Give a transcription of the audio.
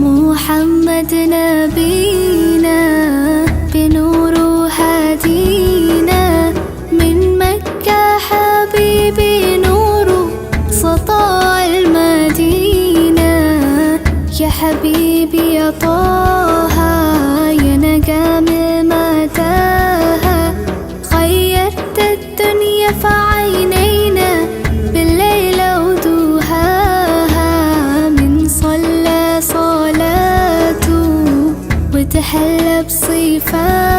محمد نبينا بنور هدينا من مكة حبيبي نور سطاع المدينة. يا حبيبي يا طه يا نجم متاهة، خيرت الدنيا في عينينا بالليل ودوهاها. من صلى صلاته وتحلى بصفاته